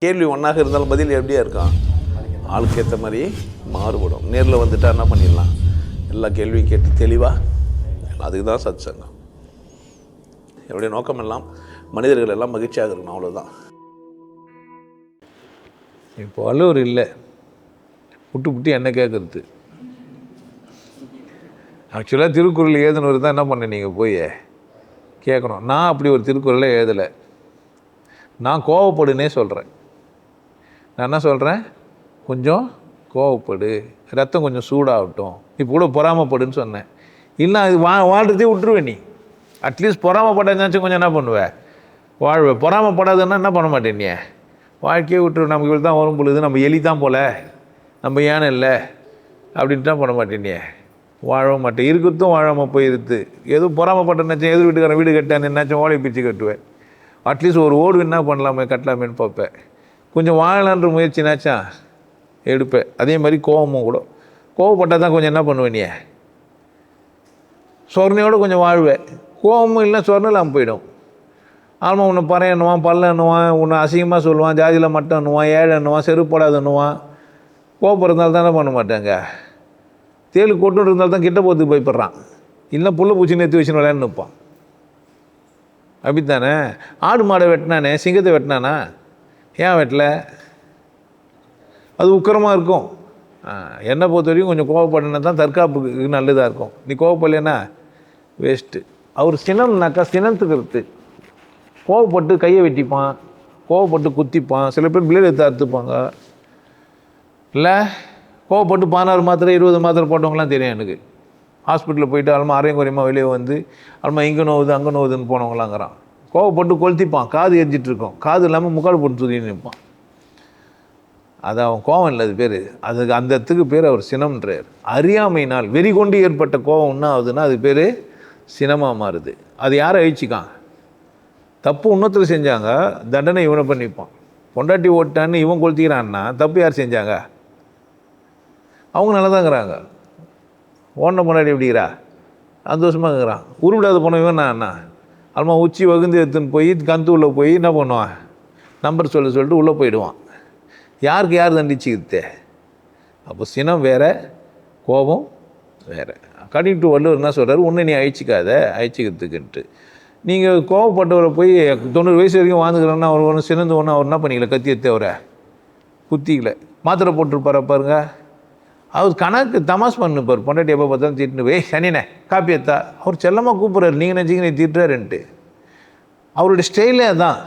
கேள்வி ஒன்றாக இருந்தாலும் பதில் எப்படியா இருக்கான், ஆளுக்கு ஏற்ற மாதிரி மாறுபடும். நேரில் வந்துட்டால் என்ன பண்ணிடலாம், எல்லா கேள்வியும் கேட்டு தெளிவாக. அதுக்கு தான் சத் சங்கம். என்னுடைய நோக்கம் எல்லாம் மனிதர்கள் எல்லாம் மகிழ்ச்சியாக இருக்கணும், அவ்வளோதான். இப்போ வள்ளுவர் இல்லை, புட்டு என்ன கேட்குறது. ஆக்சுவலாக திருக்குறள் எழுதுனவர் தான் என்ன பண்ண நீங்கள் போய் கேட்கணும். நான் அப்படி ஒரு திருக்குறளை எழுதலை. நான் கோவப்படுன்னே சொல்கிறேன். நான் என்ன சொல்கிறேன், கொஞ்சம் கோவப்படு, ரத்தம் கொஞ்சம் சூடாகட்டும், இப்போ கூட பொறாமப்படுன்னு சொன்னேன். இல்லை அது வாழ்றதே விட்டுருவேன். நீ அட்லீஸ்ட் பொறாமப்படாதாச்சும் கொஞ்சம் என்ன பண்ணுவேன், வாழ்வேன். பொறாமப்படாதுன்னா என்ன பண்ண மாட்டேன், நீ வாழ்க்கையே விட்டுரு. நமக்கு இவ்வளோ தான் வரும் பொழுது, நம்ம எலி தான் போல், நம்ம ஏன் இல்லை அப்படின்ட்டு தான் பண்ண மாட்டேன். நீ வாழ மாட்டேன். இருக்கிறதும் வாழாமல் போயிருது. எதுவும் பொறாமப்பட்டேன்னாச்சும் எதிர் வீட்டுக்காரன் வீடு கட்டான்னு என்னாச்சும் ஓலை பிரித்து கட்டுவேன். அட்லீஸ்ட் ஒரு ஓடு என்ன பண்ணலாமே கட்டலாமேன்னு பார்ப்பேன். கொஞ்சம் வாழலான்ற முயற்சினாச்சா எடுப்பேன். அதே மாதிரி கோவமும் கூட, கோவப்பட்டால் தான் கொஞ்சம் என்ன பண்ணுவேன், நீ சொர்ணையோடு கொஞ்சம் வாழ்வேன். கோவமும் இல்லை சொர்ணம் இல்லாமல் போயிடும். ஆல்மா உன்னை பறை எண்ணுவான், பல்ல எண்ணுவான், உன்னை அசிங்கமாக சொல்லுவான், ஜாதியில் மட்டும் எண்ணுவான், ஏழை எண்ணுவான், செருப்படாது எண்ணுவான். கோவம் இருந்தாலும் தானே பண்ண மாட்டாங்க. தேலு கொட்டு இருந்தால் தான் கிட்ட போகிறதுக்கு பயப்படுறான். இல்லை புள்ள பூச்சி நெத்தி வச்சுன்னு விளையாண்டு நிற்பான். அப்படித்தானே. ஆடு மாடை வெட்டினானே, சிங்கத்தை வெட்டினானா, ஏன் வெட்டலை? அது உக்கரமாக இருக்கும். என்னை பொறுத்த வரைக்கும் கொஞ்சம் கோவப்படனா தான் தற்காப்புக்கு நல்லதாக இருக்கும். நீ கோவப்படலைன்னா வேஸ்ட்டு. அவர் சினம்னாக்கா சினத்துக்கிறது. கோவப்பட்டு கையை வெட்டிப்பான், கோவப்பட்டு குத்திப்பான். சில பேர் பிளேடு எடுத்து அறுத்துப்பாங்க. இல்லை கோவப்பட்டு 16 மாத்திரை 20 மாத்திரை போட்டவங்களாம் தெரியும் எனக்கு. ஹாஸ்பிட்டலில் போயிட்டு அல்மா அரையும் குறையமாக வெளியே வந்து அல்மா இங்கே நோவுது அங்கே நோவுதுன்னு போனவங்களாங்கிறான். கோவப்பட்டு கொளுத்திப்பான், காது எரிஞ்சிட்ருக்கோம், காது இல்லாமல் முக்காடு போட்டு தூக்கின்னு நிற்பான். அது அவன் கோவம் இல்லை, அது பேர், அதுக்கு அந்த இடத்துக்கு பேர் அவர் சினம்ன்றார். அறியாமையினால் வெறி கொண்டு ஏற்பட்ட கோவம் என்ன ஆகுதுன்னா அது பேர் சினமாக மாறுது. அது யாரை அழிச்சிக்கான், தப்பு இன்னொருத்தர் செஞ்சாங்க, தண்டனை இவனை பண்ணிப்பான். பொண்டாட்டி ஓட்டான்னு இவன் கொளுத்திக்கிறான்னா தப்பு யார் செஞ்சாங்க, அவங்க நல்லா தாங்கிறாங்க. ஓடின பொண்டாட்டி எப்படிங்கிறா, சந்தோஷமாக இருக்கிறான். உருவிடாத போனவன் நான் அண்ணா அல்மா உச்சி வகுந்து எடுத்துன்னு போய் கந்து உள்ளே போய் என்ன பண்ணுவான், நம்பர் சொல்லிட்டு உள்ளே போயிடுவான். யாருக்கு யார் தண்டிச்சுக்கிட்டு? அப்போ சினம் வேறு, கோபம் வேறு. அக்கார்டிங் டு வள்ளுவர் என்ன சொல்கிறார், உன்னை நீ அழிச்சிக்காத, அழிச்சிக்கிறதுக்குன்ட்டு. நீங்கள் கோவப்பட்டவரை போய் 90 வயசு வரைக்கும் வாழ்ந்துக்கிறோன்னா அவர் ஒன்று சினந்து ஒன்று அவர் என்ன பண்ணிக்கல, கத்தி எடுத்து அவரை குத்திக்கல, மாத்திரை போட்டுருப்பார பாருங்க. அவர் கணக்கு தமாஸ் பண்ணுப்பார். பொண்டாட்டி எப்போ பார்த்தாலும் திட்டுன்னு போய் சனினே காப்பி எடுத்தா அவர் செல்லமாக கூப்பிட்றாரு. நீங்கள் நினச்சிங்க நீ திட்டுறாருன்ட்டு. அவருடைய ஸ்டைலே தான்.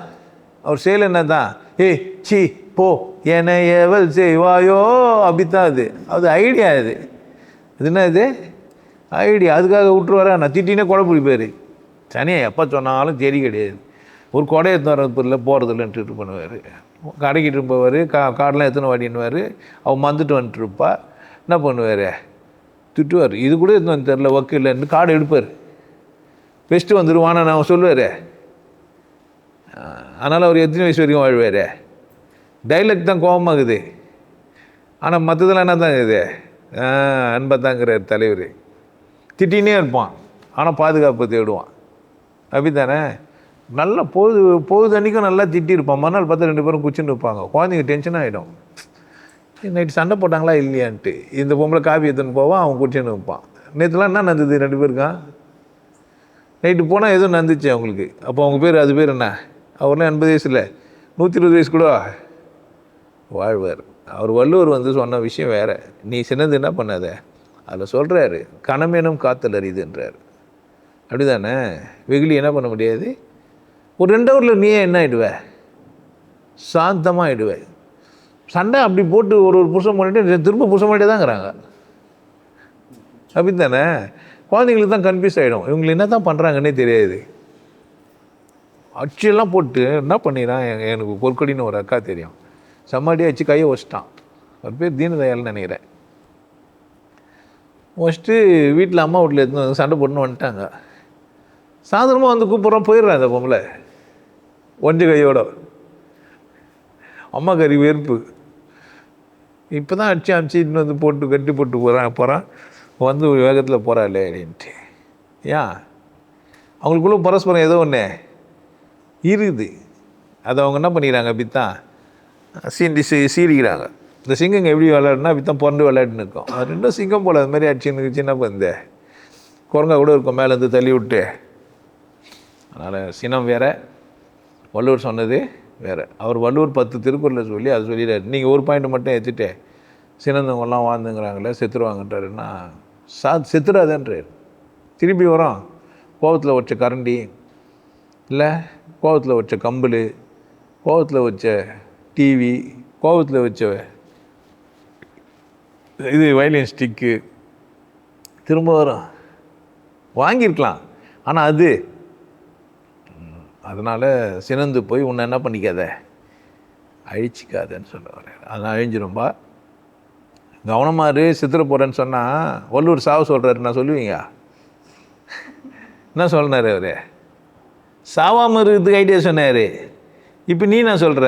அவர் ஸ்டைல் என்ன தான், ஏய் சி போ என்னை எவள் செய்வாயோ அப்படித்தான். அது ஐடியா. அது என்ன இது ஐடியா. அதுக்காக விட்டுருவாரா, நான் திட்டினே கொடை பிடிப்பார். சனியை எப்போ சொன்னாலும் தெரிய கிடையாது. ஒரு கொடை எடுத்து வரது போகிறதில்லன்ட்டு இது பண்ணுவார். கடைக்கிட்டு போவார், காடெலாம் எத்தனை வாடின்னுவார். அவன் வந்துட்டு வந்துட்டுருப்பா. என்ன பண்ணுவார், திட்டுவார். இது கூட எத்தனை வந்து தெரில, ஒர்க்கு இல்லைன்னு கார்டு எடுப்பார். பெஸ்ட்டு வந்துடுவானா நான் சொல்லுவார். அதனால் அவர் எத்தனை வயசு வரைக்கும் வாழ்வார். டைலாக் தான் கோபமாகுது, ஆனால் மற்றதெல்லாம் என்ன தான் இருக்குது, அன்பாக தாங்கிறார் தலைவர். திட்டினே இருப்பான், ஆனால் பாதுகாப்பு தேடுவான். அப்படி தானே. நல்லா பொழுது அன்றைக்கும் நல்லா திட்டிருப்பான். மறுநாள் பார்த்தா 2 பேரும் குச்சின்னு இருப்பாங்க. குழந்தைங்க டென்ஷன் ஆகிடும். நைட்டு சண்டை போட்டாங்களா இல்லையான்ட்டு. இந்த பொம்பளை காப்பி எடுத்துன்னு போவான், அவன் குச்சின்னு இருப்பான். நேற்றுலாம் என்ன நடந்தது 2 பேருக்கான். நைட்டு போனால் எதுவும் நடந்துச்சு அவங்களுக்கு. அப்போ அவங்க பேர், அது பேர் என்ன, அவர்லாம் 80 வயசில் 120 வயசு கூட வாழ்வார். அவர் வள்ளுவர் வந்து சொன்ன விஷயம் வேறு. நீ சின்னது என்ன பண்ணாத, அதில் சொல்கிறாரு, கணமேனும் காத்தல் அறிதுன்றார். அப்படி தானே. வெகுளி என்ன பண்ண முடியாது. ஒரு 2 ஹவரில் நீயே என்ன ஆகிடுவே, சாந்தமாக ஆகிடுவேன். சண்டை அப்படி போட்டு ஒரு புருஷன் பண்ணிட்டு திரும்ப புருஷன் பண்ணிட்டே தாங்கிறாங்க. அப்படி தானே. குழந்தைங்களுக்கு தான் கன்ஃபியூஸ் ஆகிடும், இவங்களை என்ன தான் பண்ணுறாங்கன்னே தெரியாது. அச்செல்லாம் போட்டு என்ன பண்ணிடுறான். எனக்கு பொற்கொடின்னு ஒரு அக்கா தெரியும், சம்மாடியாக வச்சு கையை வச்சிட்டான். ஒரு பேர் தீனதயாள்னு நினைக்கிறேன். வச்சுட்டு வீட்டில் அம்மா வீட்டில் எடுத்து சண்டை போட்டுன்னு வந்துட்டாங்க. சாயந்தரமாக வந்து கூப்பிட்றோம், போயிடுறான் அந்த பொம்பளை ஒஞ்ச கையோட. அம்மா கறி வெறுப்பு. இப்போ தான் அடிச்சு இன்னும் வந்து போட்டு கட்டி போட்டு போகிறான் வந்து வேகத்தில் போகிறாளே அப்படின்ட்டு. ஏன் அவங்களுக்குள்ள பரஸ்பரம் ஏதோ ஒன்று இருக்குது. அதை அவங்க என்ன பண்ணிக்கிறாங்க, அப்படித்தான் சீரிக்கிறாங்க. இந்த சிங்கங்க எப்படி விளையாடுனா வித்தம் பிறந்து விளையாட்டுன்னு இருக்கும். அது ரெண்டும் சிங்கம் போல் அது மாதிரி அடிச்சுன்னு சின்ன இந்த குரங்கா கூட இருக்கும் மேலேருந்து தள்ளி விட்டு. அதனால் சினம் வேறு, வள்ளுவர் சொன்னது வேறு. அவர் வள்ளுவர் 10 திருக்குறளில் சொல்லி அதை சொல்லிடுறாரு. நீங்கள் ஒரு பாயிண்ட் மட்டும் ஏற்றிட்டு சினந்தவங்கெல்லாம் வாழ்ந்துங்கிறாங்களே செத்துருவாங்கன்றாருன்னா செத்துடாதன்றார். திருப்பி வரோம் கோவத்தில் வச்ச கரண்டி இல்லை, கோவத்தில் வச்ச கம்பல், கோவத்தில் வச்ச டிவி, கோவத்தில் வச்ச இது வயலின் ஸ்டிக்கு திரும்ப வரும். வாங்கியிருக்கலாம், ஆனால் அது அதனால் சினந்து போய் உன்னை என்ன பண்ணிக்காத அழிச்சிக்காதன்னு சொல்ல வரேன். அதனால் அழிஞ்சிரும்பா, கவனமாக இரு, சித்திர போகிறேன்னு சொன்னால் வள்ளுவர் சாவு சொல்கிறாரு. நான் சொல்லுவீங்க என்ன சொன்னார் அவர்? சாவாமல் இருக்கிறதுக்கு ஐடியா சொன்னார். இப்போ நீ என்ன சொல்கிற?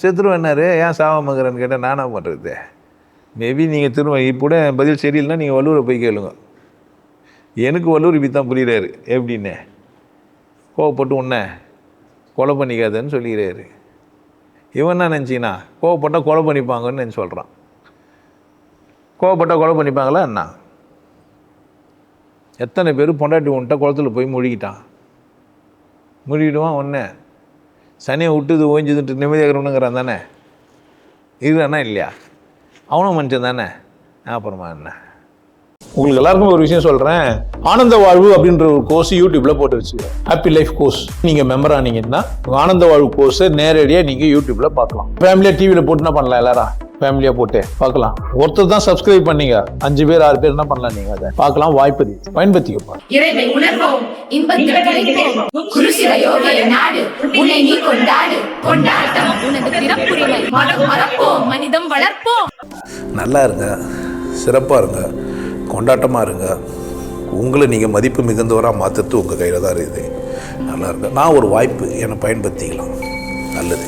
செத்துருவேன்னாரு, ஏன் சாவாமல் இருக்கிறேன்னு கேட்டால் நானா பண்ணுறது? மேபி நீங்கள் திரும்ப இப்போ பதில் சரியில்லைன்னா நீங்கள் வள்ளுவரை போய் கேளுங்க. எனக்கு வள்ளுவர் இப்படி தான் புரிகிறாரு. எப்படின்னு கோவப்பட்டு உன்னை கொலை பண்ணிக்காதன்னு சொல்லிக்கிறாரு. இவன் என்ன நினச்சின்னா கோவப்பட்டால் கொலை பண்ணிப்பாங்கன்னு நினச்சி சொல்கிறான். கோவப்பட்டால் கொலை பண்ணிப்பாங்களா என்ன? எத்தனை பேர் பொண்டாட்டி உன்ட்ட குளத்தில் போய் முழுகிட்டான். முழுகிடுவான் ஒன்று சனியை விட்டுது ஓய்ஞ்சதுன்ட்டு நிம்மதியாகிறவனுங்கிறான் தானே. இதுதானே இல்லையா? அவனும் மனுஷன் தானே. அப்புறமா என்ன? உங்களுக்கு எல்லாருக்கும் ஒரு விஷயம் சொல்கிறேன். ஆனந்த வாழ்வு அப்படின்ற ஒரு கோர்ஸ் யூடியூப்பில் போட்டு வச்சுக்கோங்க. Happy life course. நீங்கள் மெம்பர் ஆனீங்கன்னா ஆனந்த வாழ்வு கோர்ஸை நேரடியாக நீங்கள் யூடியூப்பில் பார்க்கலாம். ஃபேமிலியாக டிவியில் போட்டு என்ன பண்ணலாம், எல்லாரும் ஃபேமிலியாக போட்டு பார்க்கலாம். ஒருத்தர் தான் சப்ஸ்கிரைப் பண்ணீங்க, 5 பேர் 6 பேர் என்ன பண்ணலாம், நீங்கள் அதை பார்க்கலாம். வாய்ப்பு பயன்படுத்திக்கப்பா. இறைவை உணர்வோம், இன்பத்தில் திளைப்போம். குருசில யோகிய நாடு உன்னை நீ கொண்டாடு. கொண்டாட்டம் உனது பிறப்புரிமை. மனம் மறப்போம், மனிதம் வளர்ப்போம். நல்லா இருங்க, சிறப்பாக இருங்க, கொண்டாட்டமாக இருங்க. உங்களை நீங்கள் மதிப்பு மிகுந்தவராக மாற்றுறது உங்கள் கையில் தான் இருக்குது. நல்லா இருங்க. நான் ஒரு வாய்ப்பு என்னை பயன்படுத்திக்கலாம். நல்லது.